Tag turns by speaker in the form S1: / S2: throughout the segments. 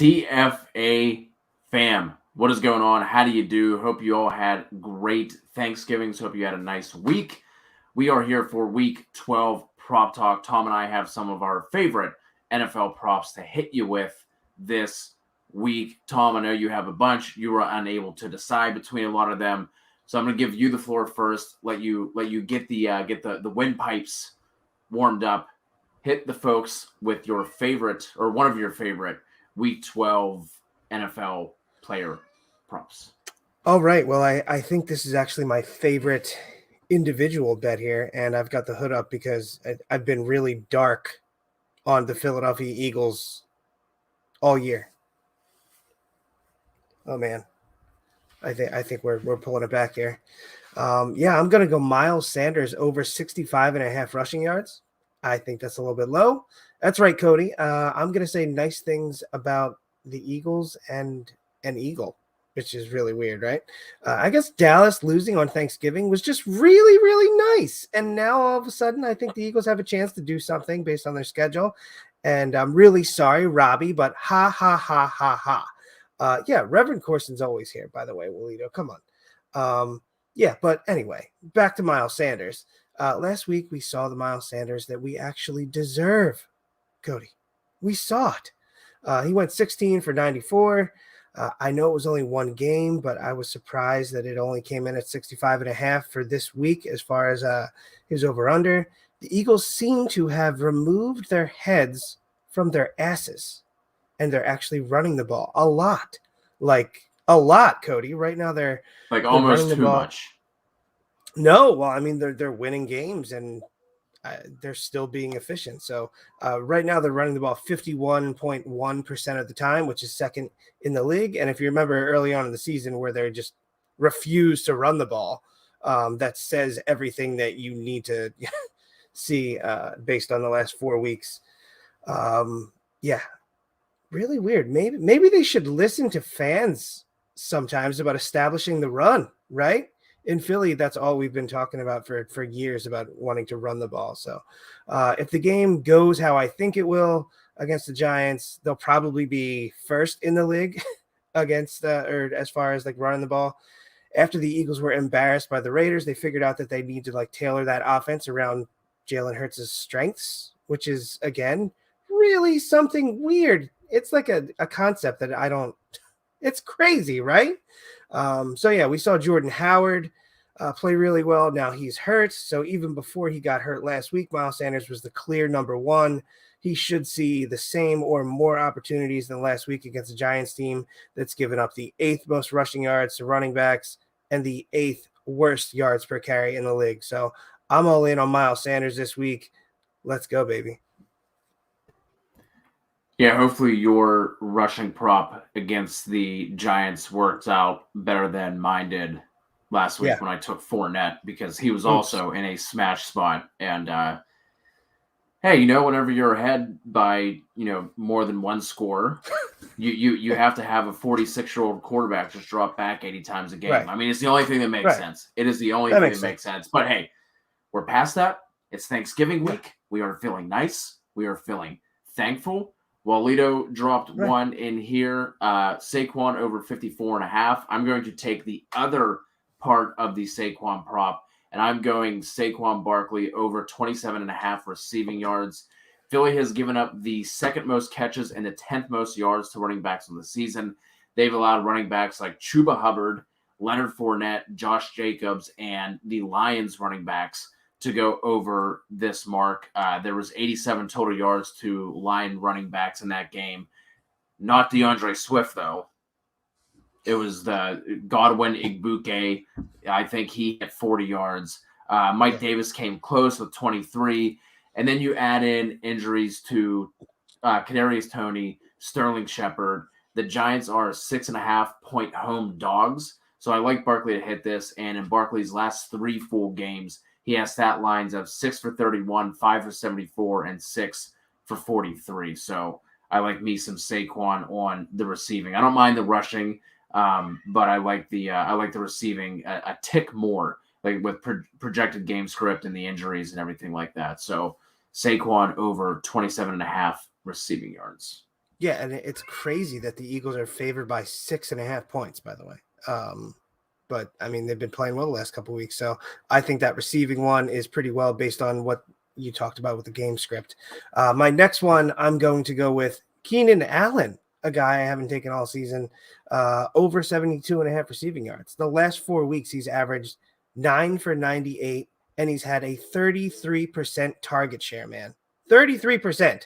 S1: TFA fam, what is going on? How do you do? Hope you all had great Thanksgivings. Hope you had a nice week. We are here for week 12 prop talk. Tom and I have some of our favorite NFL props to hit you with this week. Tom, I know you have a bunch. You were unable to decide between a lot of them. So I'm going to give you the floor first. Let you get the windpipes warmed up. Hit the folks with your favorite or one of your favorite Week 12 NFL player props.
S2: All right. Well, I think this is actually my favorite individual bet here, and I've got the hood up because I've been really dark on the Philadelphia Eagles all year. Oh man, I think we're pulling it back here. I'm gonna go Miles Sanders over 65.5 rushing yards. I think that's a little bit low. That's right, Cody. I'm gonna say nice things about the Eagles and an Eagle, which is really weird, right? I guess Dallas losing on Thanksgiving was just really, really nice. And now all of a sudden, I think the Eagles have a chance to do something based on their schedule. And I'm really sorry, Robbie, but ha, ha, ha, ha, ha. Reverend Corson's always here, by the way, Walito. Come on. But anyway, back to Miles Sanders. Last week, we saw the Miles Sanders that we actually deserve, Cody. We saw it. He went 16 for 94. I know it was only one game, but I was surprised that it only came in at 65.5 for this week as far as his over-under. The Eagles seem to have removed their heads from their asses, and they're actually running the ball a lot. Like, a lot, Cody. Right now, they're
S1: almost too much.
S2: No, well, I mean, they're winning games, and they're still being efficient. So right now they're running the ball 51.1% of the time, which is second in the league. And if you remember early on in the season where they just refused to run the ball, that says everything that you need to see based on the last 4 weeks. Really weird. Maybe they should listen to fans sometimes about establishing the run, right? In Philly, that's all we've been talking about for years, about wanting to run the ball. So if the game goes how I think it will against the Giants, they'll probably be first in the league against or as far as like running the ball. After the Eagles were embarrassed by the Raiders, they figured out that they need to like tailor that offense around Jalen Hurts' strengths, which is, again, really something weird. It's like a concept that I don't – it's crazy, right? We saw Jordan Howard play really well. Now he's hurt. So even before he got hurt last week, Miles Sanders was the clear number one. He should see the same or more opportunities than last week against the Giants team that's given up the 8th most rushing yards to running backs and the 8th worst yards per carry in the league. So I'm all in on Miles Sanders this week. Let's go, baby.
S1: Yeah, hopefully your rushing prop against the Giants worked out better than mine did last week when I took Fournette, because he was also in a smash spot. And, hey, whenever you're ahead by, more than one score, you have to have a 46-year-old quarterback just drop back 80 times a game. Right. I mean, it's the only thing that makes sense. It is the only thing that makes sense. But, hey, we're past that. It's Thanksgiving week. We are feeling nice. We are feeling thankful. Walito dropped one in here. Saquon over 54.5. I'm going to take the other part of the Saquon prop, and I'm going Saquon Barkley over 27.5 receiving yards. Philly has given up the second most catches and the 10th most yards to running backs on the season. They've allowed running backs like Chuba Hubbard, Leonard Fournette, Josh Jacobs, and the Lions running backs to go over this mark. There was 87 total yards to Lion running backs in that game. Not DeAndre Swift, though. It was the Godwin Igbuke. I think he had 40 yards. Mike Davis came close with 23. And then you add in injuries to Kadarius Toney, Sterling Shepard. The Giants are 6.5-point home dogs. So I like Barkley to hit this. And in Barkley's last 3 full games, he has stat lines of 6 for 31, 5 for 74, and 6 for 43. So I like me some Saquon on the receiving. I don't mind the rushing, but I like the receiving a tick more, like with projected game script and the injuries and everything like that. So Saquon over 27.5 receiving yards.
S2: Yeah, and it's crazy that the Eagles are favored by 6.5 points, by the way. But I mean, they've been playing well the last couple of weeks. So I think that receiving one is pretty well based on what you talked about with the game script. My next one, I'm going to go with Keenan Allen, a guy I haven't taken all season, over 72.5 receiving yards. The last 4 weeks, he's averaged 9 for 98, and he's had a 33% target share, man. 33%.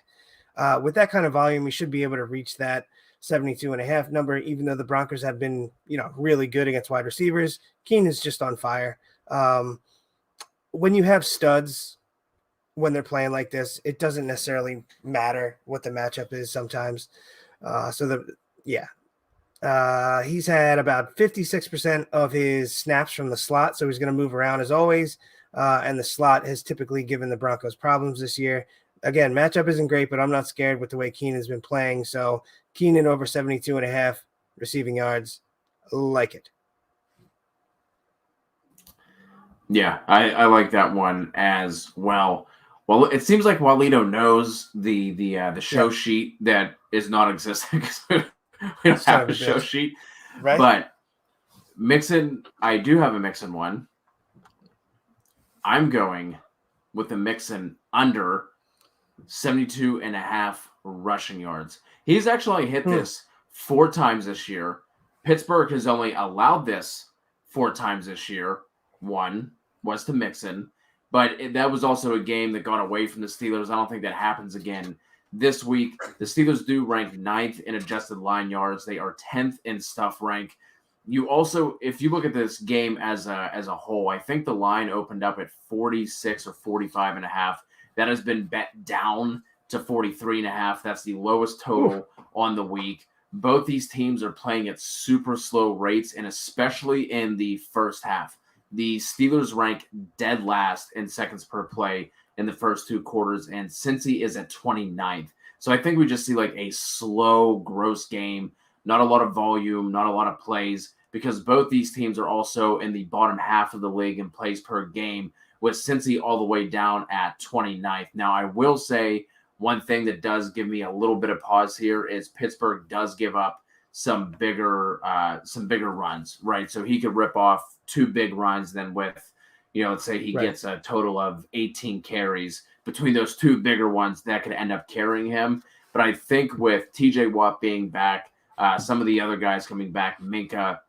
S2: With that kind of volume, we should be able to reach that 72.5 number, even though the Broncos have been, really good against wide receivers. Keenan's just on fire. When you have studs, when they're playing like this, it doesn't necessarily matter what the matchup is sometimes. He's had about 56% of his snaps from the slot, so he's going to move around as always. And the slot has typically given the Broncos problems this year. Again, matchup isn't great, but I'm not scared with the way Keenan's been playing. So Keenan over 72.5 receiving yards, like it.
S1: Yeah, I like that one as well. Well, it seems like Walito knows the show sheet that is not existing because we don't have a show sheet.
S2: Right?
S1: But Mixon, I do have a Mixon one. I'm going with the Mixon under 72.5 rushing yards. He's actually hit this 4 times this year. Pittsburgh has only allowed this 4 times this year. One was to Mixon, but that was also a game that got away from the Steelers. I don't think that happens again this week. The Steelers do rank 9th in adjusted line yards. They are 10th in stuff rank. You also, if you look at this game as a whole, I think the line opened up at 46 or 45.5. That has been bet down to 43.5. That's the lowest total on the week. Both these teams are playing at super slow rates, and especially in the first half. The Steelers rank dead last in seconds per play in the first 2 quarters, and Cincy is at 29th. So I think we just see like a slow, gross game, not a lot of volume, not a lot of plays, because both these teams are also in the bottom half of the league in plays per game, with Cincy all the way down at 29th. Now, I will say one thing that does give me a little bit of pause here is Pittsburgh does give up some bigger runs, right? So he could rip off 2 big runs, then with, let's say he gets a total of 18 carries between those 2 bigger ones that could end up carrying him. But I think with TJ Watt being back, some of the other guys coming back, Minka,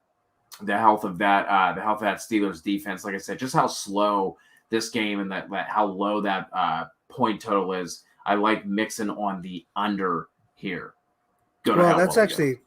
S1: the health of that Steelers defense, like I said, just how slow this game and that how low that point total is. I like Mixon on the under here.
S2: That's actually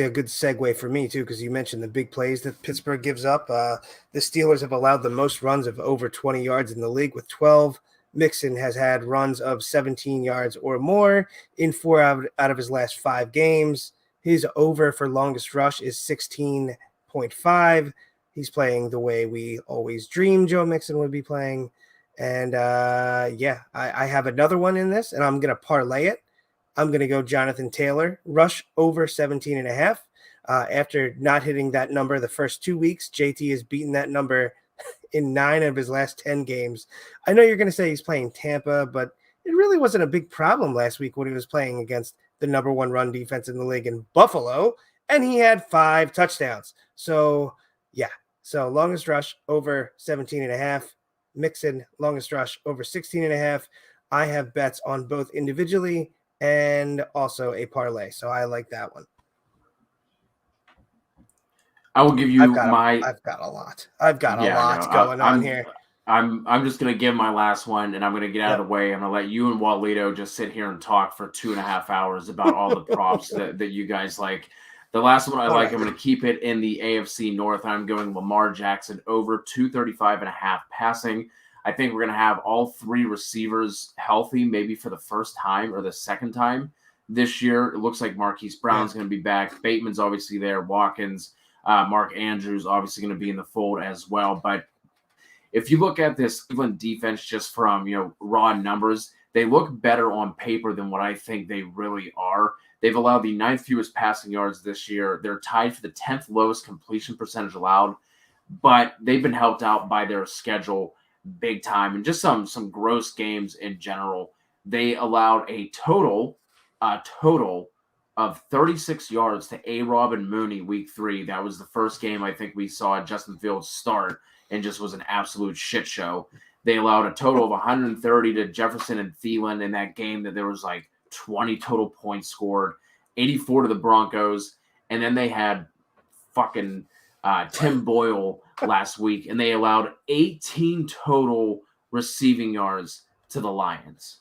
S2: a good segue for me too, because you mentioned the big plays that Pittsburgh gives up. The Steelers have allowed the most runs of over 20 yards in the league with 12. Mixon has had runs of 17 yards or more in 4 out of his last 5 games. His over for longest rush is 16.5. He's playing the way we always dreamed Joe Mixon would be playing. And I have another one in this, and I'm going to parlay it. I'm going to go Jonathan Taylor, rush over 17.5. After not hitting that number the first 2 weeks, JT has beaten that number in 9 of his last 10 games. I know you're going to say he's playing Tampa, but it really wasn't a big problem last week when he was playing against the number 1 run defense in the league in Buffalo, and he had 5 touchdowns. So longest rush over 17.5. Mixon, longest rush over 16.5. I have bets on both individually and also a parlay. So I like that one.
S1: I will give you
S2: I've got a lot. Going on here.
S1: I'm just going to give my last one, and I'm going to get out of the way. I'm going to let you and Walito just sit here and talk for 2.5 hours about all the props that you guys like. The last one I like, I'm going to keep it in the AFC North. I'm going Lamar Jackson over 235.5 passing. I think we're going to have all 3 receivers healthy, maybe for the first time or the second time this year. It looks like Marquise Brown's going to be back. Bateman's obviously there. Watkins, Mark Andrews obviously going to be in the fold as well. But if you look at this Cleveland defense just from raw numbers, they look better on paper than what I think they really are. They've allowed the 9th fewest passing yards this year. They're tied for the 10th lowest completion percentage allowed, but they've been helped out by their schedule big time and just some gross games in general. They allowed a total of 36 yards to A-Rob and Mooney week 3. That was the first game I think we saw Justin Fields start and just was an absolute shit show. They allowed a total of 130 to Jefferson and Thielen in that game that there was like 20 total points scored, 84 to the Broncos. And then they had fucking Tim Boyle last week, and they allowed 18 total receiving yards to the Lions.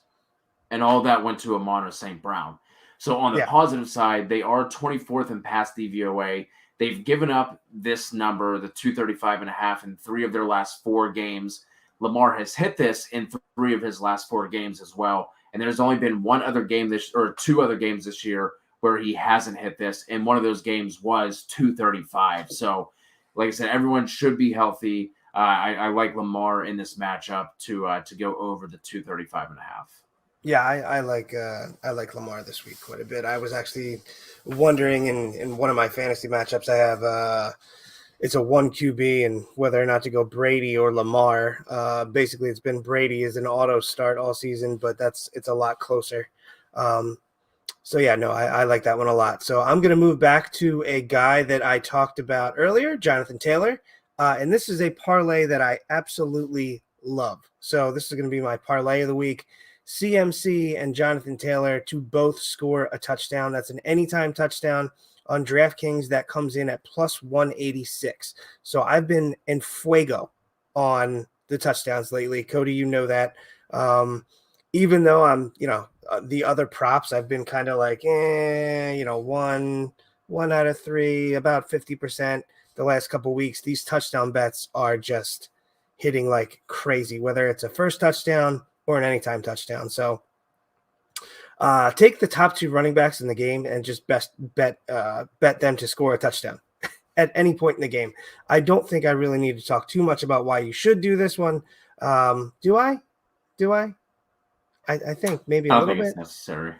S1: And all that went to Amon St. Brown. So on the positive side, they are 24th in pass DVOA. They've given up this number, the 235.5, in 3 of their last 4 games. Lamar has hit this in 3 of his last 4 games as well. And there's only been 2 other games this year where he hasn't hit this. And one of those games was 235. So, like I said, everyone should be healthy. I like Lamar in this matchup to go over the 235.5.
S2: Yeah, I like Lamar this week quite a bit. I was actually wondering in one of my fantasy matchups, I have it's a 1 QB and whether or not to go Brady or Lamar. Basically, it's been Brady as an auto start all season, but it's a lot closer. So yeah, no, I like that one a lot. So I'm going to move back to a guy that I talked about earlier, Jonathan Taylor, and this is a parlay that I absolutely love. So this is going to be my parlay of the week. CMC and Jonathan Taylor to both score a touchdown. That's an anytime touchdown on DraftKings that comes in at plus 186. So I've been en fuego on the touchdowns lately. Cody, you know that. Even though I'm, the other props, I've been kind of like, one out of 3, about 50% the last couple of weeks. These touchdown bets are just hitting like crazy, whether it's a first touchdown or an anytime touchdown. So take the top 2 running backs in the game and just bet them to score a touchdown at any point in the game. I don't think I really need to talk too much about why you should do this one. Do I? I think maybe a little bit.
S1: It's necessary.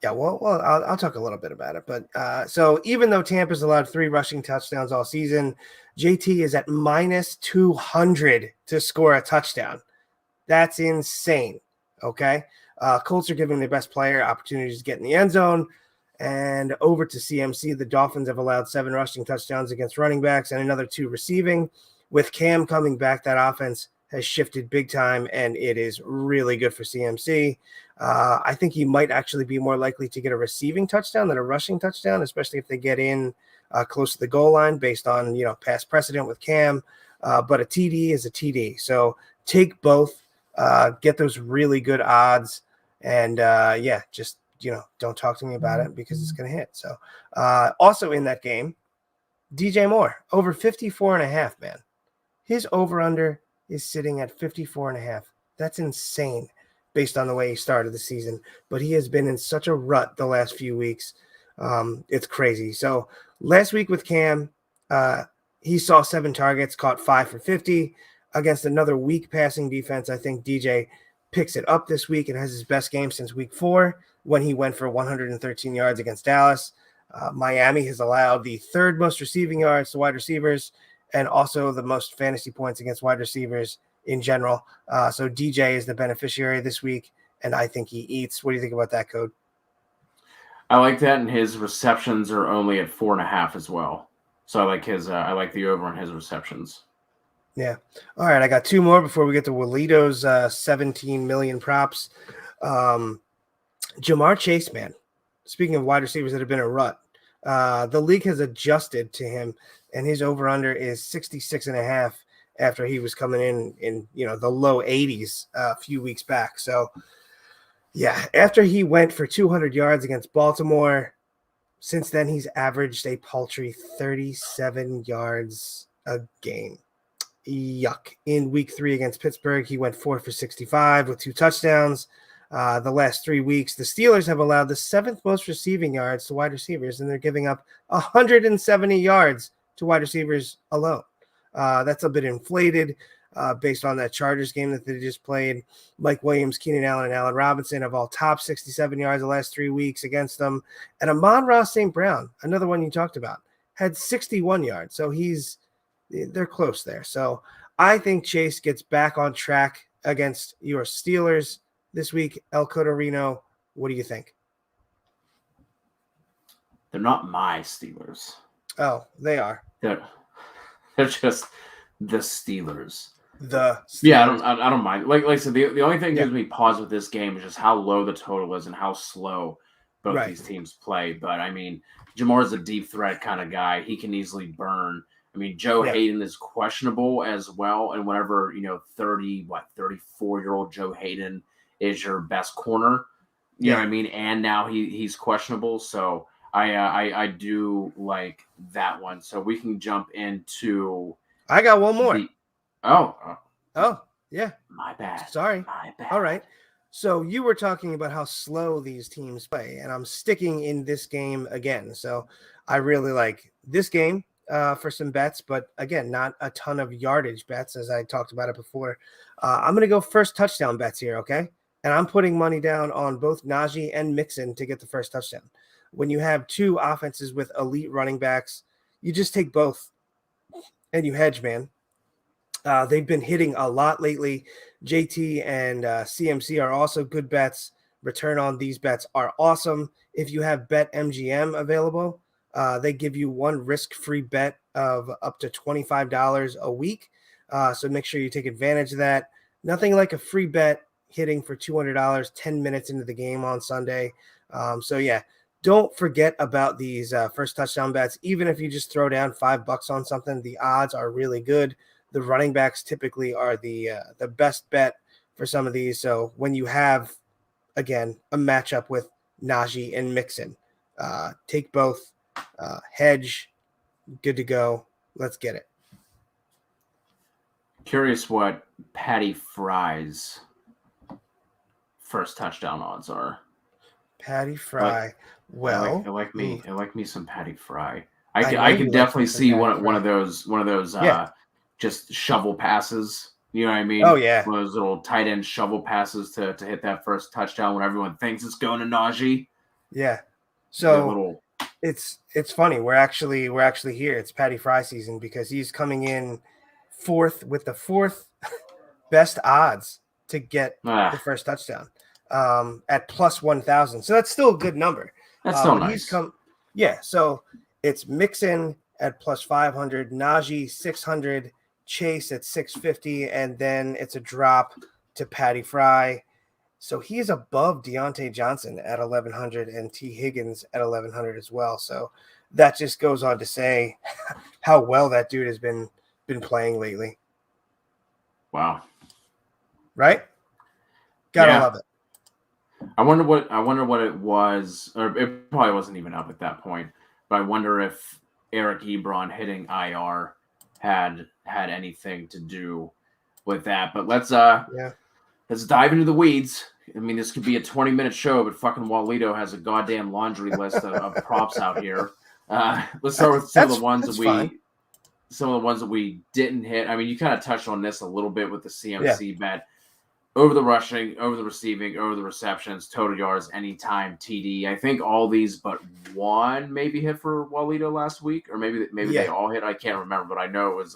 S2: Yeah, well, I'll talk a little bit about it. But so even though Tampa's allowed 3 rushing touchdowns all season, JT is at minus 200 to score a touchdown. That's insane. Okay. Colts are giving their best player opportunities to get in the end zone. And over to CMC, the Dolphins have allowed 7 rushing touchdowns against running backs and another 2 receiving. With Cam coming back, that offense has shifted big time, and it is really good for CMC. I think he might actually be more likely to get a receiving touchdown than a rushing touchdown, especially if they get in close to the goal line based on, past precedent with Cam. But a TD is a TD. So take both. Get those really good odds, and just don't talk to me about it because it's going to hit. So also in that game, DJ Moore over 54.5, man. His over under is sitting at 54.5. That's insane based on the way he started the season, but he has been in such a rut the last few weeks. It's crazy. So last week with Cam, he saw 7 targets, caught 5 for 50. Against another weak passing defense, I think DJ picks it up this week and has his best game since week 4 when he went for 113 yards against Dallas. Miami has allowed the 3rd most receiving yards to wide receivers and also the most fantasy points against wide receivers in general. So DJ is the beneficiary this week, and I think he eats. What do you think about that, Code?
S1: I like that, and his receptions are only at 4.5 as well. So I like I like the over on his receptions.
S2: Yeah. All right. I got 2 more before we get to Walito's 17 million props. Jamar Chase, man. Speaking of wide receivers that have been a rut, the league has adjusted to him, and his over-under is 66.5 after he was coming in the low 80s a few weeks back. So, yeah, after he went for 200 yards against Baltimore, since then he's averaged a paltry 37 yards a game. Yuck. In week 3 against Pittsburgh, he went 4 for 65 with 2 touchdowns. The last 3 weeks, the Steelers have allowed the 7th most receiving yards to wide receivers, and they're giving up 170 yards to wide receivers alone. That's a bit inflated based on that Chargers game that they just played. Mike Williams, Keenan Allen, and Allen Robinson have all topped 67 yards the last 3 weeks against them. And Amon St. Brown, another one you talked about, had 61 yards. So they're close there. So I think Chase gets back on track against your Steelers this week. El Cotorino, what do you think?
S1: They're not my Steelers.
S2: Oh, they are.
S1: They're just the Steelers.
S2: The Steelers.
S1: Yeah, I don't mind. Like I said, the only thing that
S2: Yeah.
S1: gives me pause with this game is just how low the total is and how slow both
S2: Right.
S1: these teams play. But I mean, Jamar's a deep threat kind of guy. He can easily burn. I mean, Joe
S2: Yeah.
S1: Hayden is questionable as well. And whenever 34-year-old Joe Hayden is your best corner, you know what I mean. And now he's questionable. So I do like that one. So we can jump into.
S2: I got one more.
S1: Oh,
S2: yeah.
S1: My bad.
S2: Sorry.
S1: My bad.
S2: All right. So you were talking about how slow these teams play, and I'm sticking in this game again. So I really like this game for some bets, but again, not a ton of yardage bets as I talked about it before. I'm going to go first touchdown bets here, okay? And I'm putting money down on both Najee and Mixon to get the first touchdown. When you have two offenses with elite running backs, you just take both and you hedge, man. They've been hitting a lot lately. JT and CMC are also good bets. Return on these bets are awesome. If you have Bet MGM available, they give you one risk-free bet of up to $25 a week. So make sure you take advantage of that. Nothing like a free bet hitting for $200 10 minutes into the game on Sunday. So yeah, don't forget about these first touchdown bets. Even if you just throw down $5 on something, the odds are really good. The running backs typically are the best bet for some of these. So when you have, again, a matchup with Najee and Mixon, take both, hedge, good to go. Let's get it.
S1: Curious what Patty Fry's first touchdown odds are.
S2: Patty Fry. Well,
S1: I like me some Patty Fry.
S2: I
S1: I can definitely see one of those
S2: Yeah.
S1: Just shovel passes. You know what I mean?
S2: Oh yeah.
S1: One of those little tight end shovel passes to hit that first touchdown when everyone thinks it's going to Najee.
S2: Yeah. So it's funny. We're actually here. It's Patty Fry season because he's coming in fourth with the fourth best odds to get the first touchdown at plus 1,000. So that's still a good number.
S1: That's still nice.
S2: So it's Mixon at plus 500, Najee 600, Chase at 650, and then it's a drop to Patty Fry. So he's above Deontay Johnson at 1,100 and T. Higgins at 1,100 as well. So that just goes on to say how well that dude has been playing lately.
S1: Wow.
S2: Right? Gotta love it.
S1: I wonder what it was, or it probably wasn't even up at that point. But I wonder if Eric Ebron hitting IR had anything to do with that. But let's dive into the weeds. I mean, this could be a 20-minute show, but fucking Walito has a goddamn laundry list of props out here. Let's start with some of the ones that we didn't hit. I mean, you kind of touched on this a little bit with the CMC bet. Over the rushing, over the receiving, over the receptions, total yards, anytime TD. I think all these but one maybe hit for Walito last week, or maybe they all hit. I can't remember, but I know it was.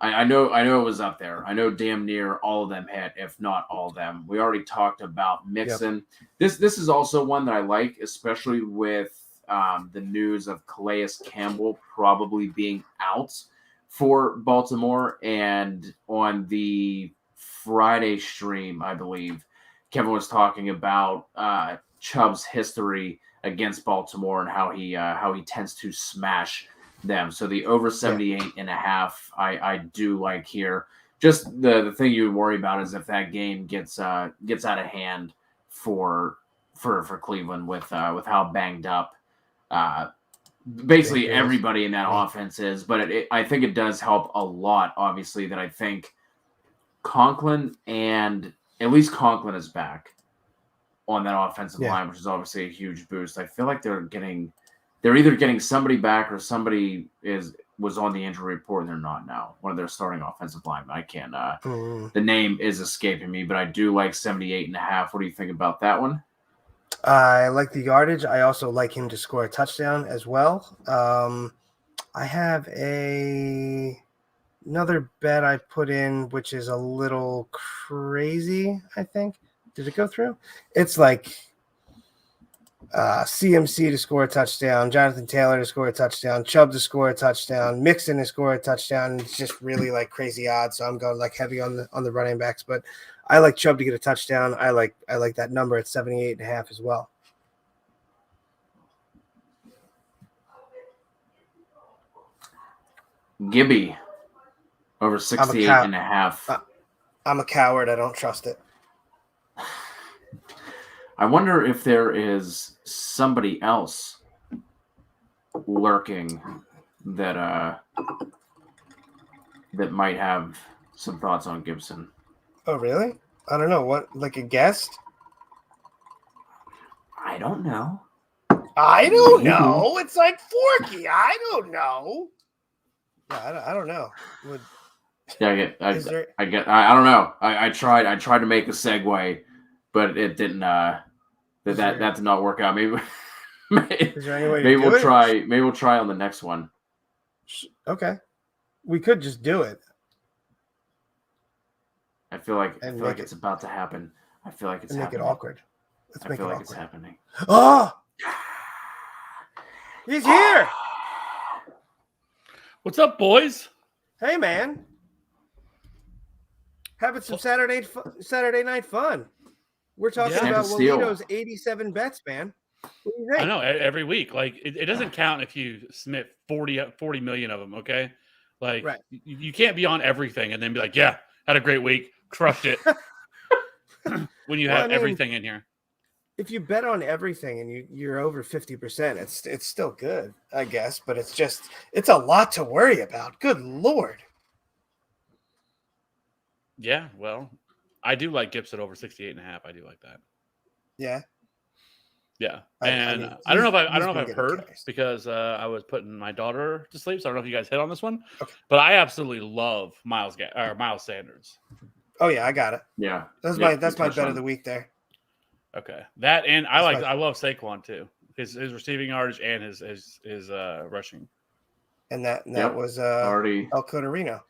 S1: I know it was up there. I know damn near all of them hit, if not all of them. We already talked about Mixon. Yep. This is also one that I like, especially with the news of Calais Campbell probably being out for Baltimore, and on the Friday stream, I believe, Kevin was talking about Chubb's history against Baltimore and how he tends to smash them. So the over 78.5, I do like here. Just the thing you would worry about is if that game gets out of hand for Cleveland with how banged up basically everybody in that offense is. But I think it does help a lot, obviously, that I think Conklin, and at least Conklin is back on that offensive line, which is obviously a huge boost. I feel like they're either getting somebody back or somebody was on the injury report and they're not now. One of their starting offensive linemen. I can't the name is escaping me, but I do like 78.5. What do you think about that one?
S2: I like the yardage. I also like him to score a touchdown as well. I have another bet I put in, which is a little crazy, I think. Did it go through? It's like CMC to score a touchdown, Jonathan Taylor to score a touchdown, Chubb to score a touchdown, Mixon to score a touchdown. It's just really like crazy odds. So I'm going like heavy on the running backs, but I like Chubb to get a touchdown. I like that number at 78.5 as well.
S1: Gibby over 68.5.
S2: I'm a coward. I don't trust it.
S1: I wonder if there is somebody else lurking that might have some thoughts on Gibson.
S2: Oh, really? I don't know. What, like a guest?
S1: I don't know.
S2: I don't know. It's like Forky. I don't know. Yeah, I don't know.
S1: Yeah, I don't know. I tried to make a segue, but it didn't. That did not work out. Maybe
S2: is there any way
S1: maybe we'll try. Maybe we'll try on the next one.
S2: Okay, we could just do it.
S1: I feel like it's about to happen. I feel like it's happening.
S2: Make it awkward.
S1: I feel like it's happening.
S2: Oh, he's here.
S3: What's up, boys?
S2: Hey, man. Having some Saturday night fun. We're talking about Walito's 87 bets, man. What do you think?
S3: I know, every week. Like, it doesn't count if you submit 40 million of them, okay? Like, right. You can't be on everything and then be like, yeah, had a great week, crushed it. When you have everything in here.
S2: If you bet on everything and you're over 50%, it's still good, I guess. But it's a lot to worry about. Good Lord.
S3: Yeah, well, I do like Gibson over 68.5. I do like that.
S2: Yeah.
S3: Yeah. And I don't know if I've heard because I was putting my daughter to sleep. So I don't know if you guys hit on this one. Okay. But I absolutely love Miles Sanders.
S2: Oh yeah, I got it.
S1: Yeah.
S2: That's my bet of the week there.
S3: Okay. That and I love Saquon too. His receiving yardage and his rushing.
S2: And that was
S1: already
S2: El Cotorino.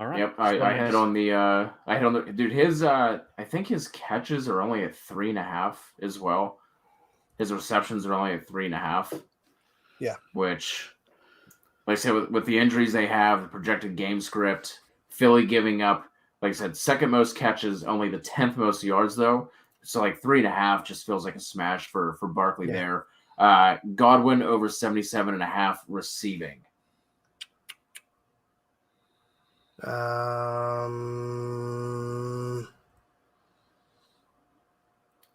S3: All right.
S1: Yep, I hit on the dude. His I think his catches are only at 3.5 as well. His receptions are only at 3.5.
S2: Yeah,
S1: which, like I said, with the injuries they have, the projected game script, Philly giving up, like I said, second most catches, only the 10th most yards though. So like 3.5 just feels like a smash for Barkley there. Godwin over 77.5 receiving.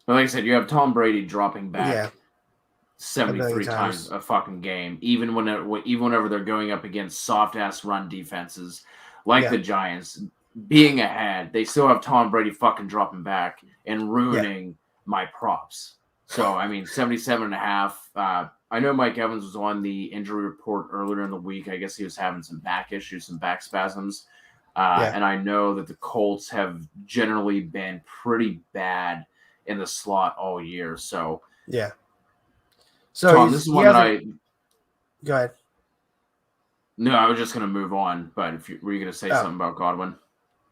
S2: Like
S1: I said, you have Tom Brady dropping back 73 times a fucking game, even whenever they're going up against soft ass run defenses like the Giants. Being ahead, they still have Tom Brady fucking dropping back and ruining my props. So I mean, 77.5. I know Mike Evans was on the injury report earlier in the week. I guess he was having some back issues, some back spasms. And I know that the Colts have generally been pretty bad in the slot all year. So
S2: yeah. So
S1: Tom, this is one that
S2: go ahead.
S1: No, I was just going to move on. But were you going to say something about Godwin?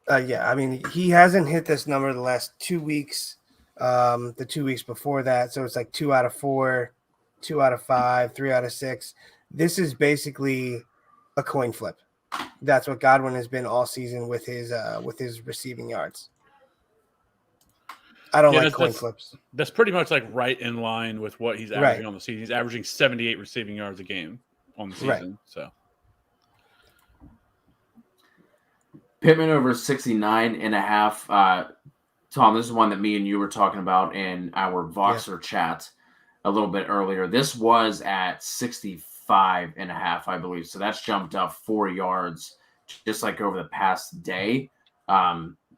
S2: Yeah, I mean, he hasn't hit this number the last 2 weeks. The 2 weeks before that, so it's like 2 out of 4, 2 out of 5, 3 out of 6. This is basically a coin flip. That's what Godwin has been all season with his receiving yards. I don't like coin flips.
S3: That's pretty much like right in line with what he's averaging on the season. He's averaging 78 receiving yards a game on the season.
S2: Right.
S3: So
S1: Pittman over 69.5. Tom, this is one that me and you were talking about in our Voxer chat a little bit earlier. This was at 65.5, I believe. So that's jumped up 4 yards just like over the past day.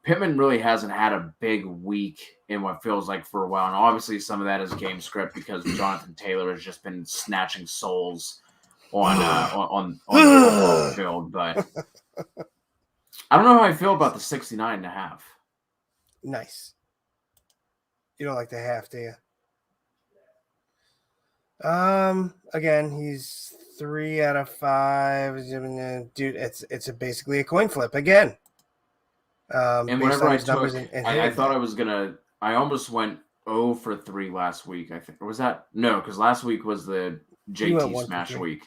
S1: Pittman really hasn't had a big week in what feels like for a while. And obviously some of that is game script because Jonathan Taylor has just been snatching souls on the football field. But I don't know how I feel about the 69.5.
S2: Nice. You don't like the half, do you? Again, he's 3 out of 5. Dude, it's basically a coin flip again.
S1: And whenever I took, I thought I was gonna. I almost went 0 for 3 last week, I think. Or was that? No, because last week was the
S2: You went
S1: JT
S2: 1 for
S1: Smash
S2: 3.
S1: week.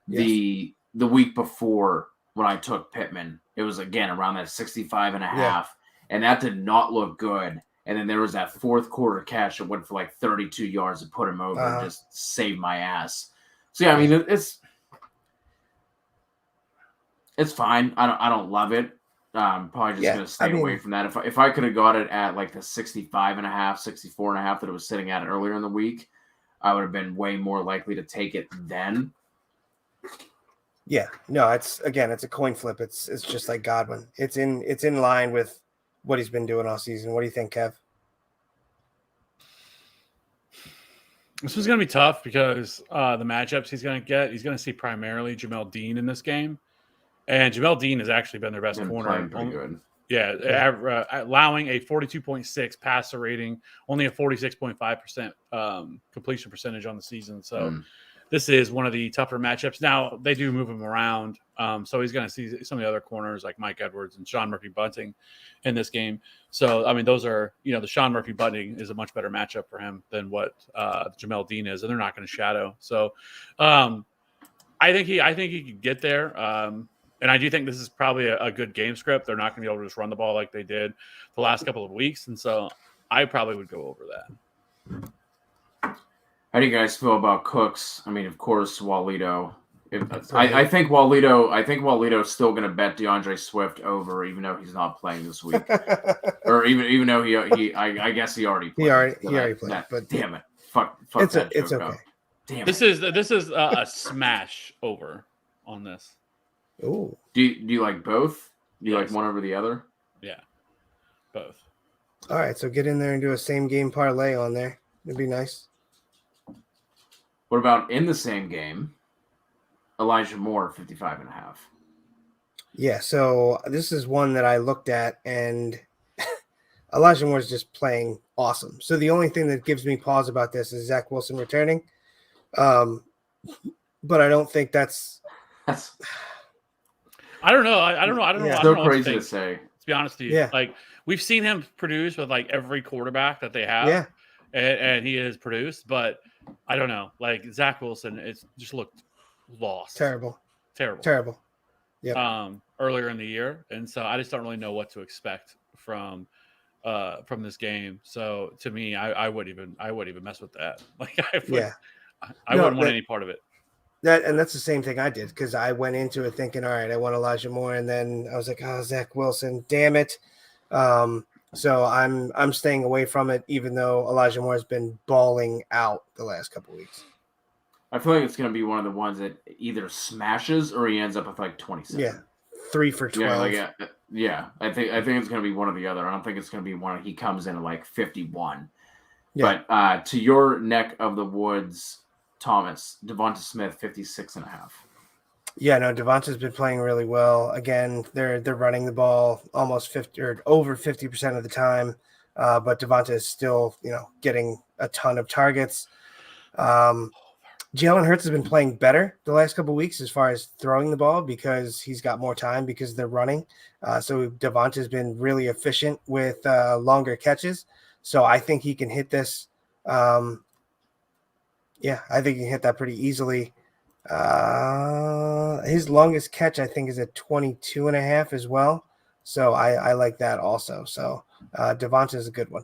S2: Yes.
S1: The week before when I took Pittman, it was again around that 65 and a half, and that did not look good. And then there was that fourth quarter catch that went for like 32 yards to put him over and just saved my ass. So yeah, I mean it's fine. I don't love it. Probably just gonna stay away from that. If I could have got it at like the 65 and a half, 64 and a half that it was sitting at earlier in the week, I would have been way more likely to take it then.
S2: Yeah, no, it's a coin flip. It's just like Godwin. It's in line with what he's been doing all season. What do you think, Kev?
S3: This was going to be tough because the matchups he's going to see primarily Jamel Dean in this game, and Jamel Dean has actually been their best corner.
S1: Pretty good.
S3: Yeah, allowing a 42.6 passer rating, only a 46.5% completion percentage on the season. So this is one of the tougher matchups. Now, they do move him around, so he's going to see some of the other corners like Mike Edwards and Sean Murphy-Bunting in this game. So, I mean, those are, the Sean Murphy-Bunting is a much better matchup for him than what Jamel Dean is, and they're not going to shadow. So, I think he could get there. And I do think this is probably a good game script. They're not going to be able to just run the ball like they did the last couple of weeks. And so I probably would go over that.
S1: How do you guys feel about Cooks? I mean, of course, Walito. I think Walito's still going to bet DeAndre Swift over, even though he's not playing this week, or even though I guess he already played. He already played. But damn it, fuck
S2: it's
S1: that
S2: it's
S1: joke
S2: okay.
S1: up. Damn
S3: this is a smash over on this.
S2: Ooh.
S1: Do you like both? Do you like one over the other?
S3: Yeah, both.
S2: All right, so get in there and do a same game parlay on there. It'd be nice.
S1: What about in the same game, Elijah Moore, 55 and a half?
S2: Yeah, so this is one that I looked at, and Elijah Moore is just playing awesome. So the only thing that gives me pause about this is Zach Wilson returning. But I don't think that's
S3: I don't know. I don't know.
S1: It's so crazy to say.
S3: To be honest with you, like we've seen him produce with like every quarterback that they have.
S2: Yeah.
S3: And he has produced, but I don't know. Like Zach Wilson, it's just looked lost.
S2: Terrible.
S3: Yeah. Earlier in the year, and so I just don't really know what to expect from this game. So to me, I wouldn't even mess with that. Like I wouldn't want any part of it.
S2: That's the same thing I did, because I went into it thinking, all right, I want Elijah Moore, and then I was like, oh, Zach Wilson, damn it. So I'm staying away from it, even though Elijah Moore has been balling out the last couple of weeks.
S1: I feel like it's going to be one of the ones that either smashes or he ends up with like 27.
S2: Yeah, 3 for 12.
S1: Yeah. I think it's going to be one or the other. I don't think it's going to be one he comes in at like 51.
S2: Yeah.
S1: But to your neck of the woods, Thomas, Devonta Smith, 56 and a half.
S2: Yeah, no, Devonta's been playing really well. Again, they're running the ball almost 50 or over 50% of the time, but Devonta is still, getting a ton of targets. Jalen Hurts has been playing better the last couple of weeks as far as throwing the ball, because he's got more time because they're running. So Devonta's been really efficient with longer catches. So I think he can hit this. I think he can hit that pretty easily. His longest catch, I think, is at 22 and a half as well. So I like that also. So Devonta is a good one.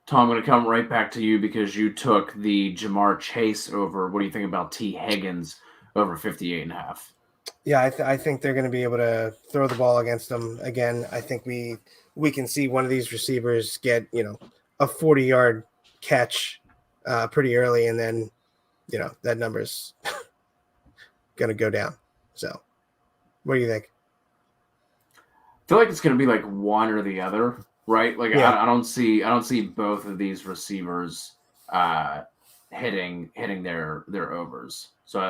S1: Tom, I'm going to come right back to you because you took the Jamar Chase over. What do you think about T. Higgins over 58 and a half?
S2: Yeah, I think they're going to be able to throw the ball against them again. I think we can see one of these receivers get, a 40-yard catch pretty early, and then that number's going to go down. So what do you think?
S1: I feel like it's going to be like one or the other, right? Like I don't see both of these receivers hitting their overs. So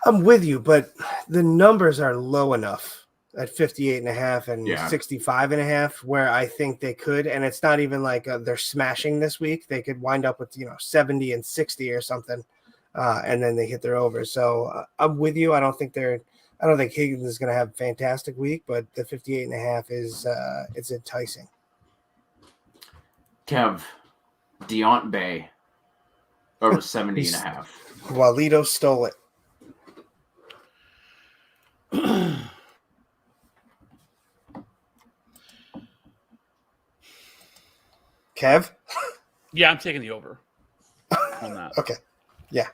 S1: I'm with you, but the numbers are low enough at 58 and a half and 65 and a half where I think they could, and it's not even like they're smashing this week. They could wind up with 70 and 60 or something, and then they hit their over. So I'm with you. I don't think Higgins is going to have a fantastic week, but the 58 and a half is it's enticing. Kev, Deontay over 70.5.
S2: Walito stole it. Kev?
S3: Yeah, I'm taking the over on that.
S2: Okay. Yeah.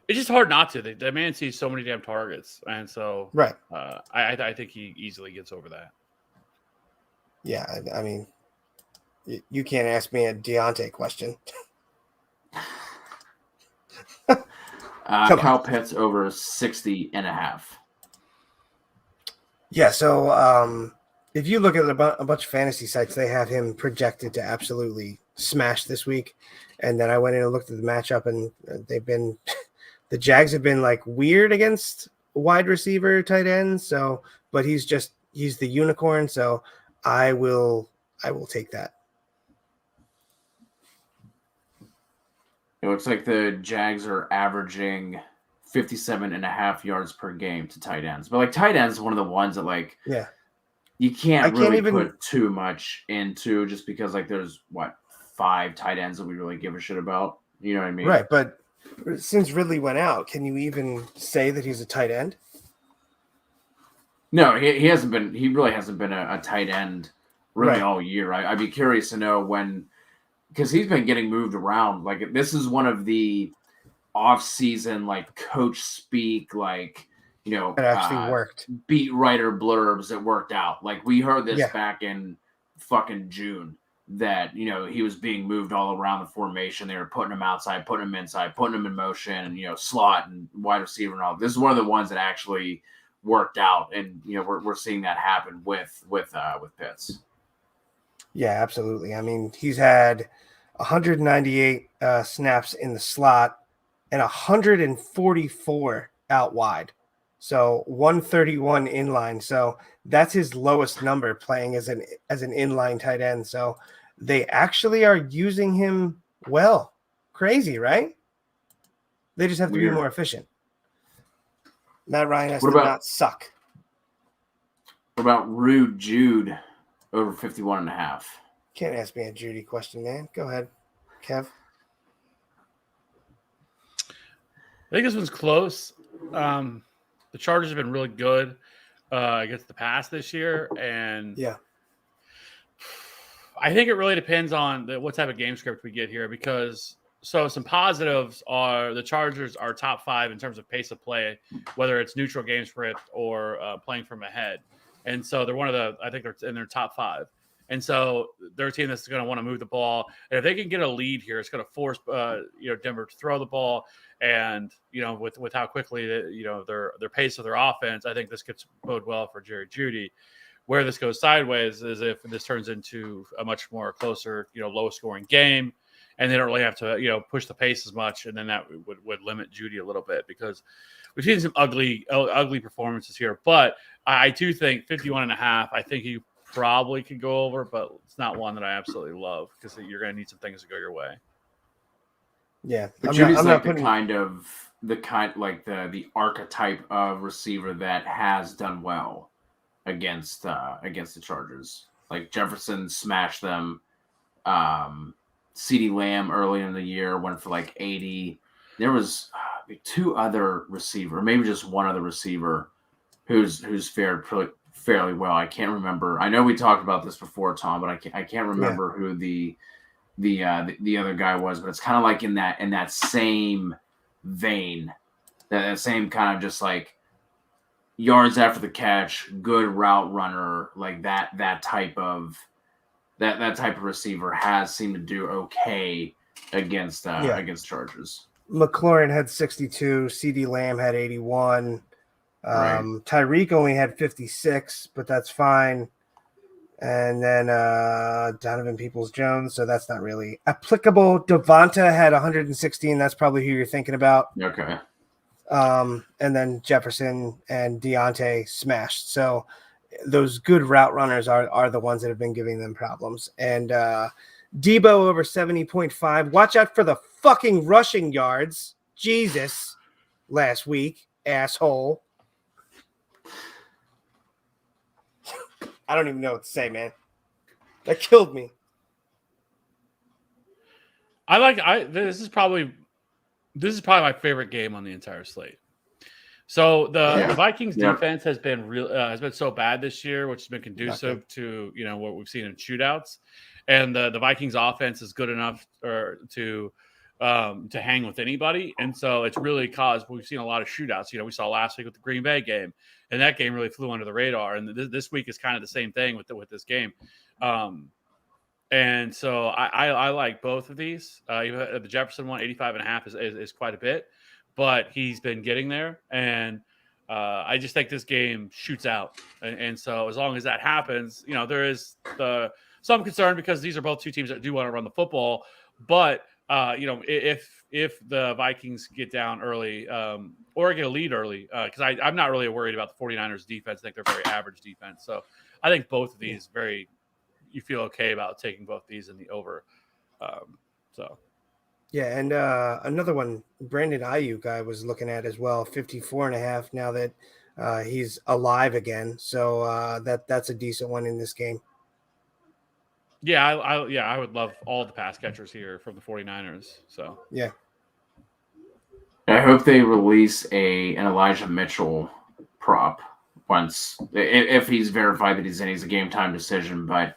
S3: It's just hard not to. The man sees so many damn targets, and so
S2: Right.
S3: I think he easily gets over that.
S2: Yeah, I mean, you can't ask me a Deontay question.
S1: Kyle Pitts over 60.5.
S2: Yeah, so if you look at a bunch of fantasy sites, they have him projected to absolutely smash this week. And then I went in and looked at the matchup, and they've been the Jags have been like weird against wide receiver tight ends. So, but he's the unicorn. So I will take that.
S1: It looks like the Jags are averaging 57.5 yards per game to tight ends. But like tight ends is one of the ones that like you can't really put too much into just because like there's 5 tight ends that we really give a shit about. You know what I mean?
S2: Right, but since Ridley went out, can you even say that he's a tight end?
S1: No, he hasn't been. He really hasn't been a tight end really all year. I'd be curious to know when, because he's been getting moved around. Like this is one of the off-season like coach speak, like it
S2: actually worked.
S1: Beat writer blurbs that worked out. Like we heard this back in fucking June that he was being moved all around the formation. They were putting him outside, putting him inside, putting him in motion, and slot and wide receiver and all. This is one of the ones that actually worked out, and we're seeing that happen with Pitts.
S2: Yeah, absolutely. I mean, he's had 198 snaps in the slot and 144 out wide. So 131 inline. So that's his lowest number playing as an inline tight end. So they actually are using him well. Crazy, right? They just have to be more efficient. Matt Ryan has to not suck.
S1: What about Rude Jude over 51.5?
S2: Can't ask me a Judy question, man. Go ahead, Kev.
S3: I think this one's close. The Chargers have been really good against the pass this year, and I think it really depends on what type of game script we get here. Because some positives are the Chargers are top 5 in terms of pace of play, whether it's neutral game script or playing from ahead, and so they're I think they're in their top 5. And so they're a team that's going to want to move the ball. And if they can get a lead here, it's going to force Denver to throw the ball. And with how quickly their pace of their offense, I think this could bode well for Jerry Jeudy. Where this goes sideways is if this turns into a much more closer, low scoring game, and they don't really have to push the pace as much, and then that would limit Jeudy a little bit because we've seen some ugly performances here. But I do think 51.5. I think you probably could go over, but it's not one that I absolutely love because you're going to need some things to go your way.
S2: Yeah,
S1: but Judy's like the archetype of receiver that has done well against the Chargers. Like Jefferson smashed them. CeeDee Lamb early in the year went for like 80. There was 2 other receiver, maybe just one other receiver who's fared fairly well. I can't remember. I know we talked about this before, Tom, but I can't remember who the other guy was. But it's kind of like in that same vein, that same kind of just like yards after the catch, good route runner, like that type of receiver has seemed to do okay against Chargers.
S2: McLaurin had 62. CeeDee Lamb had 81. Tyreek only had 56, but that's fine. And then Donovan Peoples-Jones, so that's not really applicable. Devonta had 116. That's probably who you're thinking about.
S1: Okay.
S2: And then Jefferson and Deontay smashed. So those good route runners are the ones that have been giving them problems. And Debo over 70.5. Watch out for the fucking rushing yards. Jesus. Last week, asshole. I don't even know what to say, man. That killed me.
S3: This is probably my favorite game on the entire slate. So the Vikings defense has been so bad this year, which has been conducive to what we've seen in shootouts, and the Vikings offense is good enough to hang with anybody, and so it's really caused. We've seen a lot of shootouts. We saw last week with the Green Bay game, and that game really flew under the radar. And this week is kind of the same thing with this game. And so I like both of these. The Jefferson one, 85.5 is quite a bit, but he's been getting there. And I just think this game shoots out. And so as long as that happens, there is some concern because these are both two teams that do want to run the football. But, if the Vikings get down early or get a lead early, because I'm not really worried about the 49ers defense. I think they're very average defense. So I think both of these you feel okay about taking both these in the over.
S2: Yeah, and another one, Brandon Ayuk, I was looking at as well, 54.5 now that he's alive again. So that's a decent one in this game.
S3: Yeah, I would love all the pass catchers here from the 49ers. So
S2: yeah.
S1: I hope they release an Elijah Mitchell prop once, if he's verified that he's in. He's a game time decision, but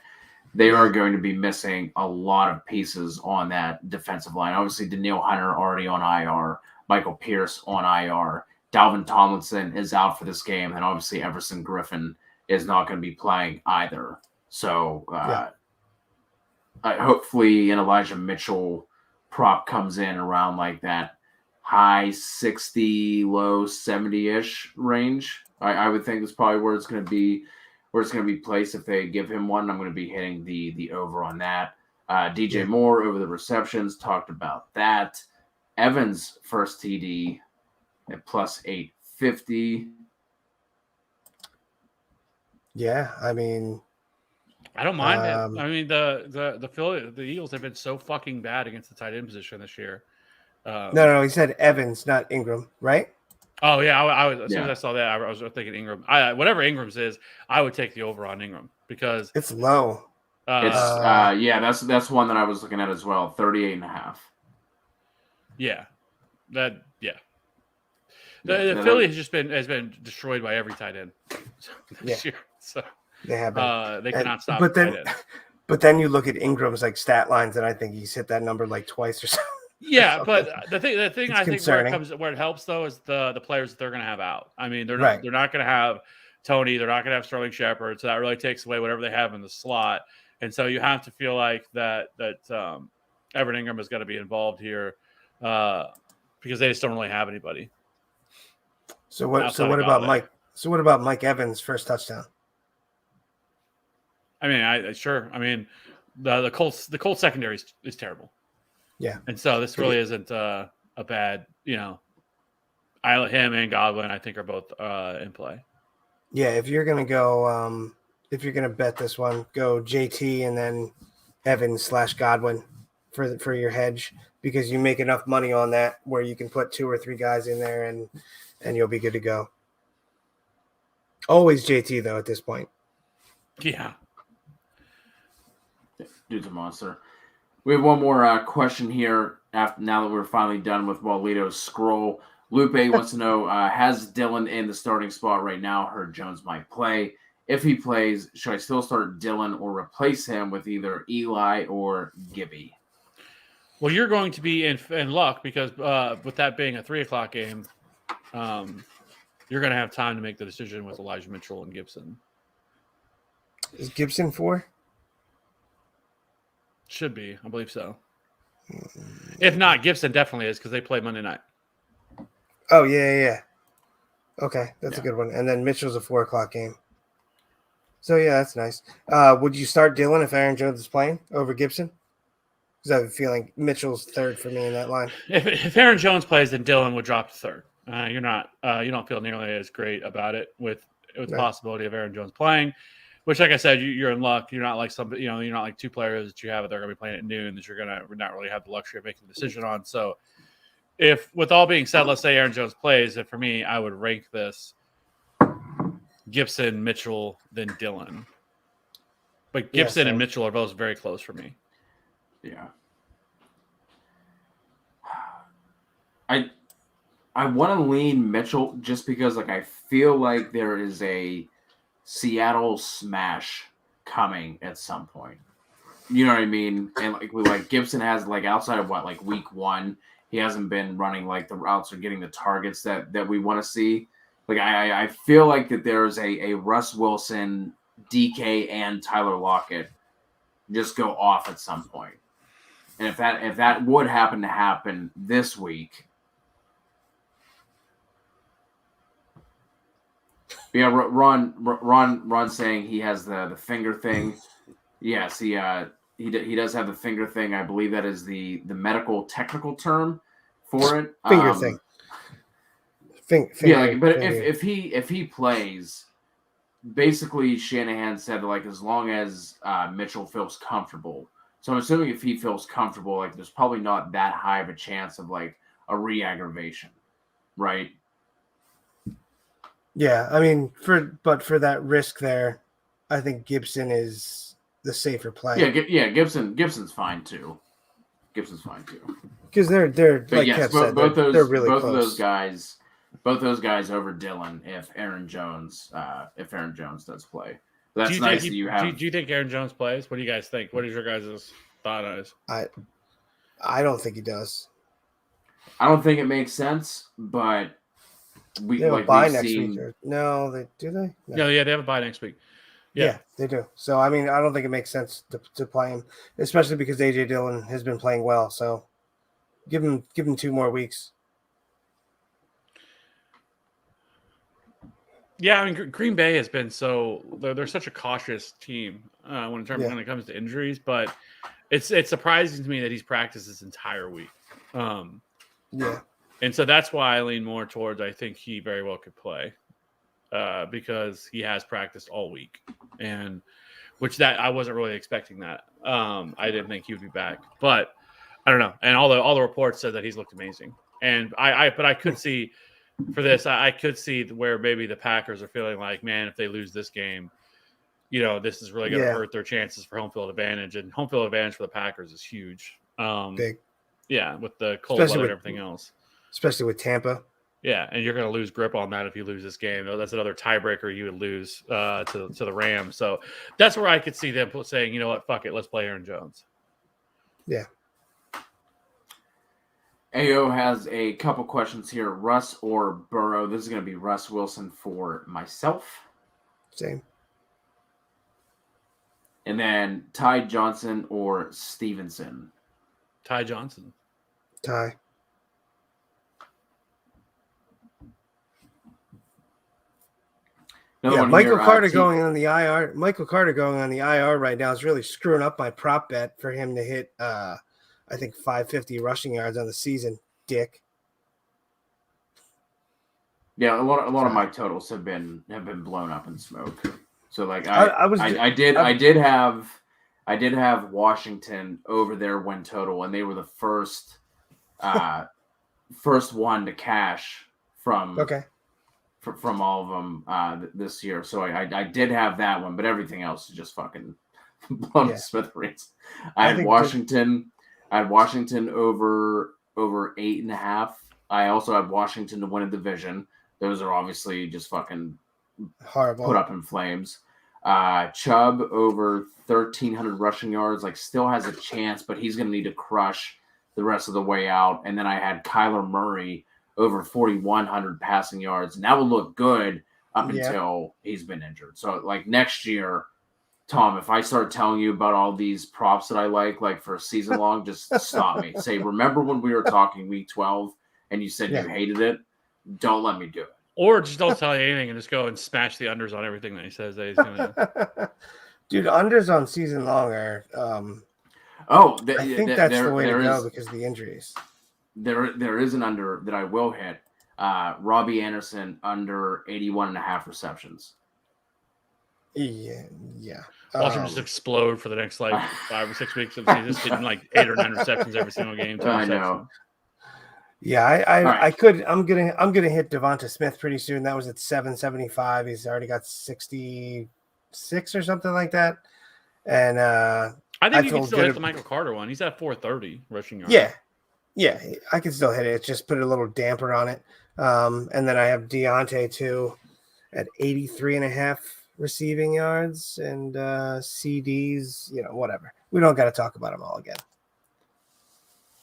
S1: they are going to be missing a lot of pieces on that defensive line. Obviously, Danielle Hunter already on IR, Michael Pierce on IR, Dalvin Tomlinson is out for this game, and obviously Everson Griffin is not going to be playing either. So hopefully an Elijah Mitchell prop comes in around like that high 60, low 70-ish range. I would think that's probably where it's going to be. Where it's going to be placed if they give him one. I'm going to be hitting the over on that. DJ Moore over the receptions, talked about that. Evans first TD at plus 850.
S2: Yeah, I mean,
S3: I don't mind it. I mean, the Eagles have been so fucking bad against the tight end position this year.
S2: No, he said Evans, not Ingram, right?
S3: Oh yeah, I was as soon as I saw that, I was thinking Ingram. Whatever Ingram's is, I would take the over on Ingram because
S2: it's low.
S1: That's one that I was looking at as well, 38.5.
S3: Yeah, The Philly has been destroyed by every tight end this year. So
S2: they have been.
S3: They cannot stop.
S2: But then you look at Ingram's stat lines, and I think he's hit that number twice or something.
S3: Yeah, but the thing I think where it helps though is the players that they're going to have out. I mean, they're not going to have Tony, they're not going to have Sterling Shepard, so that really takes away whatever they have in the slot. And so you have to feel like that Everett Ingram is going to be involved here because they just don't really have anybody.
S2: So what about Mike? So what about Mike Evans' first touchdown?
S3: I mean, I mean, the Colts secondary is terrible.
S2: Yeah.
S3: And so this really isn't a bad, him and Godwin, I think, are both in play.
S2: Yeah, if you're going to go, if you're going to bet this one, go JT and then Evans / Godwin for your hedge, because you make enough money on that where you can put 2 or 3 guys in there and you'll be good to go. Always JT, though, at this point.
S3: Yeah.
S1: Dude's a monster. We have one more question here. Now that we're finally done with Walito's scroll, Lupe wants to know: has Dylan in the starting spot right now? Heard Jones might play. If he plays, should I still start Dylan or replace him with either Eli or Gibby?
S3: Well, you're going to be in luck because with that being a 3:00 game, you're going to have time to make the decision with Elijah Mitchell and Gibson.
S2: Is Gibson 4?
S3: Should be. I believe so. If not, Gibson definitely is because they play Monday night.
S2: Oh, yeah. Okay, that's a good one. And then Mitchell's a 4:00 game. So, yeah, that's nice. Would you start Dylan if Aaron Jones is playing over Gibson? Because I have a feeling Mitchell's third for me in that line.
S3: If Aaron Jones plays, then Dylan would drop to third. You don't feel nearly as great about it with the possibility of Aaron Jones playing. Which, like I said, you're in luck. You're not like somebody, you're not like 2 players that you have that they're going to be playing at noon that you're going to not really have the luxury of making a decision on. So, if with all being said, let's say Aaron Jones plays, and for me, I would rank this Gibson, Mitchell, then Dylan. But Gibson and Mitchell are both very close for me.
S1: Yeah. I want to lean Mitchell just because like I feel like there is a Seattle smash coming at some point. You know what I mean? And like Gibson has like outside of like week 1, he hasn't been running like the routes or getting the targets that we want to see. Like I feel like that there's a Russ Wilson, DK, and Tyler Lockett just go off at some point. And if that would happen to happen this week, yeah, Ron saying he has the finger thing. Yes, he does have the finger thing. I believe that is the medical technical term for it.
S2: Finger thing.
S1: Yeah, but if he plays, basically Shanahan said that, like, as long as Mitchell feels comfortable. So I'm assuming if he feels comfortable, like there's probably not that high of a chance of like a re-aggravation, right?
S2: Yeah, I mean, for that risk there, I think Gibson is the safer play.
S1: Yeah, Gibson's fine too. Gibson's fine too.
S2: Because they're
S1: but
S2: like
S1: yes,
S2: Kev said, they're really
S1: both
S2: close.
S1: Both those guys over Dillon if Aaron Jones does play. That's nice that you have.
S3: Do you think Aaron Jones plays? What do you guys think? What is your guys' thought on it?
S2: I don't think he does.
S1: I don't think it makes sense, but
S2: they have a bye next week. No, do they?
S3: No, yeah, they have a bye next week.
S2: Yeah, they do. So I mean, I don't think it makes sense to play him, especially because AJ Dillon has been playing well. So give him 2 more weeks.
S3: Yeah, I mean, Green Bay has been they're such a cautious team when it comes to injuries, but it's surprising to me that he's practiced this entire week.
S2: Yeah,
S3: and so that's why I lean more towards I think he very well could play because he has practiced all week, and which that I wasn't really expecting that. I didn't think he would be back, but I don't know. And all the reports said that he's looked amazing, and I could see. For this, I could see where maybe the Packers are feeling like, man, if they lose this game, this is really going to hurt their chances for home field advantage. And home field advantage for the Packers is huge.
S2: Big.
S3: Yeah, with the cold weather and everything else.
S2: Especially with Tampa.
S3: Yeah, and you're going to lose grip on that if you lose this game. That's another tiebreaker you would lose to the Rams. So that's where I could see them saying, you know what, fuck it, let's play Aaron Jones.
S2: Yeah.
S1: AO has a couple questions here. Russ or Burrow? This is going to be Russ Wilson for myself.
S2: Same.
S1: And then Ty Johnson or Stevenson?
S3: Ty Johnson.
S2: Ty. Michael Carter going on the IR. Michael Carter going on the IR right now is really screwing up my prop bet for him to hit I think 550 rushing yards on the season, dick.
S1: Yeah, a lot of my totals have been blown up in smoke. So like I did have Washington over their win total, and they were the first one to cash from all of them this year. So I did have that one, but everything else is just fucking blown to smithereens. I had Washington over 8.5. I also had Washington to win a division. Those are obviously just fucking
S2: horrible.
S1: Put up in flames. Chubb over 1,300 rushing yards, like still has a chance, but he's going to need to crush the rest of the way out. And then I had Kyler Murray over 4,100 passing yards, and that would look good up until he's been injured. So like next year, Tom, if I start telling you about all these props that I like for a season long, just stop me. Say, remember when we were talking week 12 and you said you hated it? Don't let me do it.
S3: Or just don't tell you anything and just go and smash the unders on everything that he says that he's going to.
S2: Dude, unders on season long are I think that's the way to go because of the injuries.
S1: There is an under that I will hit. Robbie Anderson under 81.5 receptions.
S2: Yeah.
S3: Watch him just explode for the next 5 or 6 weeks of the season, just getting 8 or 9 receptions every single game.
S1: I know.
S2: Yeah, I could. I'm gonna hit Devonta Smith pretty soon. That was at 775. He's already got 66 or something like that. And
S3: I think you can still hit the Michael Carter one. He's at 430 rushing yards.
S2: Yeah, Yeah, I can still hit it. Just put a little damper on it. And then I have Deontay too at 83.5 receiving yards and CDs, whatever. We don't got to talk about them all again.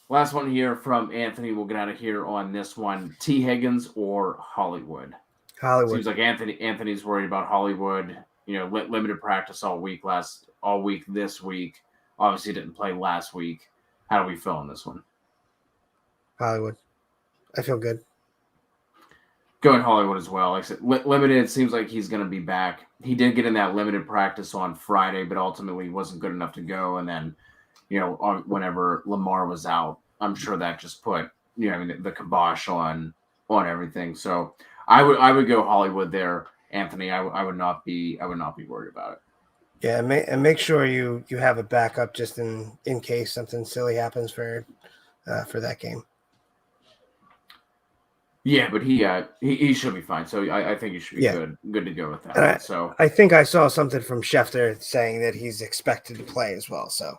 S1: Last one here from Anthony. We'll get out of here on this one. T. Higgins or Hollywood?
S2: Hollywood.
S1: Seems like Anthony's worried about Hollywood. Limited practice all week this week. Obviously didn't play last week. How do we feel on this one?
S2: Hollywood. I feel good.
S1: Going Hollywood as well. Like I said, limited. Seems like he's going to be back. He did get in that limited practice on Friday, but ultimately wasn't good enough to go. And then, whenever Lamar was out, I'm sure that just put the kibosh on everything. So I would go Hollywood there, Anthony. I would not be worried about it.
S2: Yeah, and make sure you have a backup just in case something silly happens for that game.
S1: Yeah, but he should be fine. So I think he should be good to go with that. So
S2: I think I saw something from Schefter saying that he's expected to play as well. So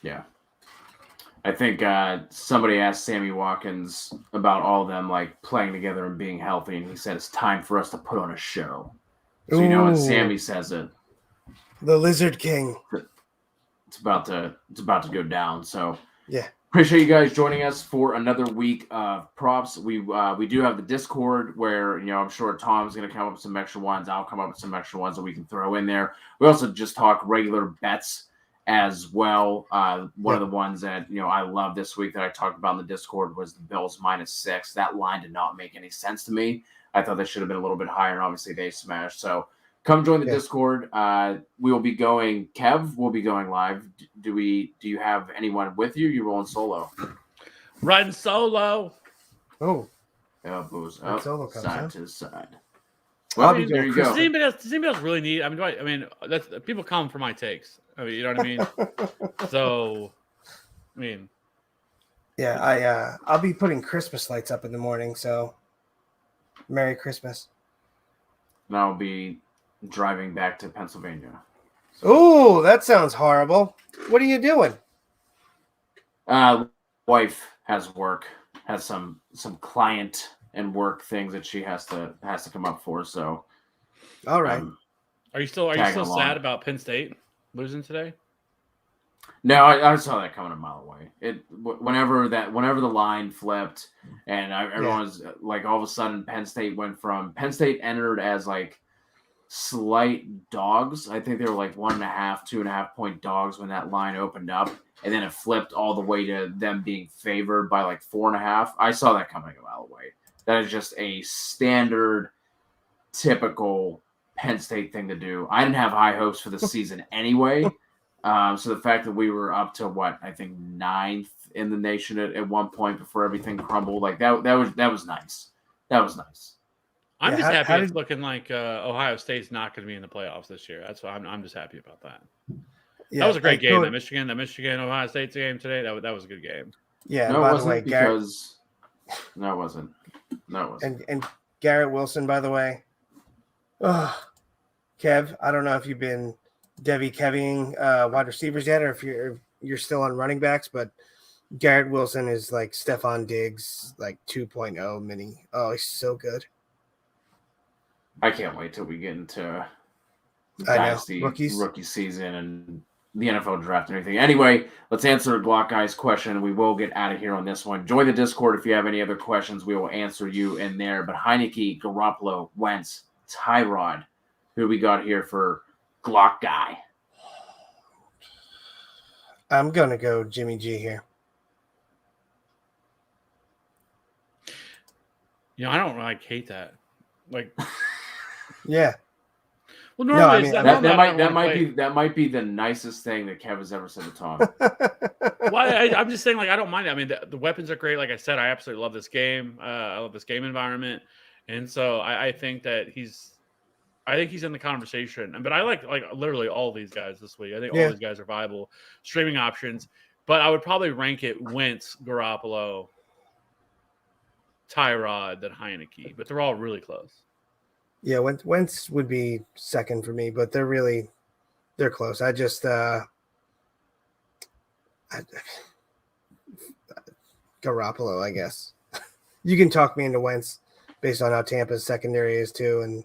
S1: yeah, I think somebody asked Sammy Watkins about all of them like playing together and being healthy, and he said it's time for us to put on a show. So when Sammy says it,
S2: the Lizard King,
S1: it's about to go down. So
S2: yeah.
S1: Appreciate you guys joining us for another week of props. We do have the Discord where I'm sure Tom's going to come up with some extra ones. I'll come up with some extra ones that we can throw in there. We also just talk regular bets as well. One of the ones that I love this week that I talked about in the Discord was the Bills -6. That line did not make any sense to me. I thought they should have been a little bit higher, and obviously they smashed. So come join the Discord. We will be going. Kev will be going live. Do you have anyone with you? You're rolling solo.
S3: Riding solo.
S2: Oh,
S1: booze
S2: up,
S1: solo comes, side to side.
S2: Well, there you go.
S3: Does anybody else really need? I mean, that's people come for my takes. I mean, you know what I mean. So, I mean,
S2: yeah, I'll be putting Christmas lights up in the morning. So, Merry Christmas.
S1: And I'll be driving back to Pennsylvania.
S2: Oh, that sounds horrible. What are you doing?
S1: Wife has some client and work things that she has to come up for. So,
S2: all right.
S3: Are you still sad about Penn State losing today?
S1: No, I saw that coming a mile away. Whenever the line flipped, and everyone was like, all of a sudden, Penn State entered as like slight dogs. I think they were like 1.5, 2.5 point dogs when that line opened up, and then it flipped all the way to them being favored by like 4.5. I saw that coming a mile away. That is just a standard, typical Penn State thing to do. I didn't have high hopes for the season anyway. So the fact that we were up to I think 9th in the nation at one point before everything crumbled, like that was nice. That was nice.
S3: I'm just happy it's looking like Ohio State's not going to be in the playoffs this year. That's why I'm just happy about that. Yeah, that was a great game. That Michigan Ohio State game today. That was a good game.
S2: Yeah.
S1: No, it wasn't because no, it wasn't. No, it wasn't.
S2: And Garrett Wilson, by the way. Kev, I don't know if you've been Debbie Keving wide receivers yet, or if you're still on running backs, but Garrett Wilson is like Stephon Diggs, like 2.0 mini. Oh, he's so good.
S1: I can't wait till we get into Dynasty rookie season and the NFL draft and everything. Anyway, let's answer Glock Guy's question. We will get out of here on this one. Join the Discord if you have any other questions. We will answer you in there. But Heineke, Garoppolo, Wentz, Tyrod, who we got here for Glock Guy?
S2: I'm going to go Jimmy G here.
S3: I don't hate that. Like,
S2: yeah.
S3: Well, normally
S1: that might be the nicest thing that Kev has ever said to Tom.
S3: Well, I'm just saying, like, I don't mind it. I mean, the weapons are great. Like I said, I absolutely love this game. I love this game environment, and so I think that he's in the conversation. But I like literally all these guys this week. I think all these guys are viable streaming options. But I would probably rank it Wentz, Garoppolo, Tyrod, then Heineke. But they're all really close.
S2: Yeah, Wentz would be second for me, but they're close. I just Garoppolo, I guess. You can talk me into Wentz based on how Tampa's secondary is too and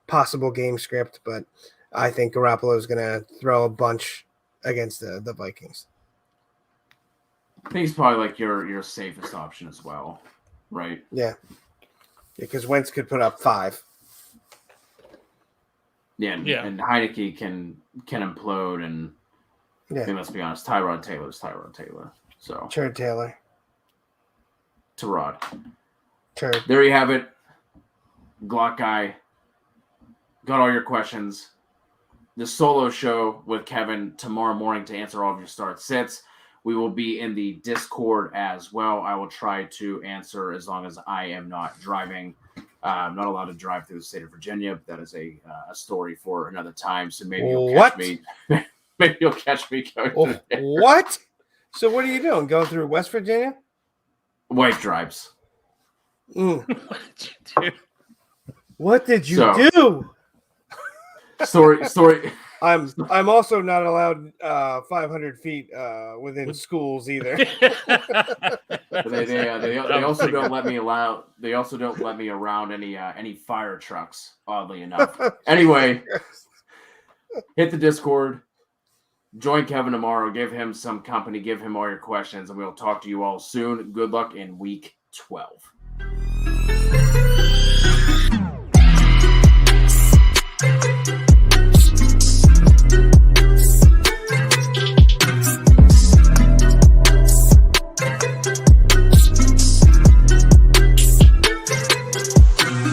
S2: possible game script, but I think Garoppolo is going to throw a bunch against the Vikings.
S1: I think he's probably like your safest option as well, right?
S2: Yeah, because Wentz could put up 5.
S1: Yeah, and Heineke can implode, and I mean, let's be honest, Tyrod Taylor's Tyrod Taylor. So
S2: Turd Taylor.
S1: Tyrod.
S2: Turd.
S1: There you have it. Glock guy. Got all your questions. The solo show with Kevin tomorrow morning to answer all of your start sits. We will be in the Discord as well. I will try to answer as long as I am not driving. I'm not allowed to drive through the state of Virginia. But that is a story for another time. So maybe you'll catch me. Maybe you'll catch me going.
S2: What? So what are you doing? Going through West Virginia?
S1: Wife drives.
S3: What did you do?
S2: What did you do?
S1: Story.
S2: I'm also not allowed 500 feet within schools either.
S1: They also don't let me around any fire trucks, oddly enough. Anyway, hit the Discord, join Kevin tomorrow, give him some company, give him all your questions, and we'll talk to you all soon. Good luck in week 12.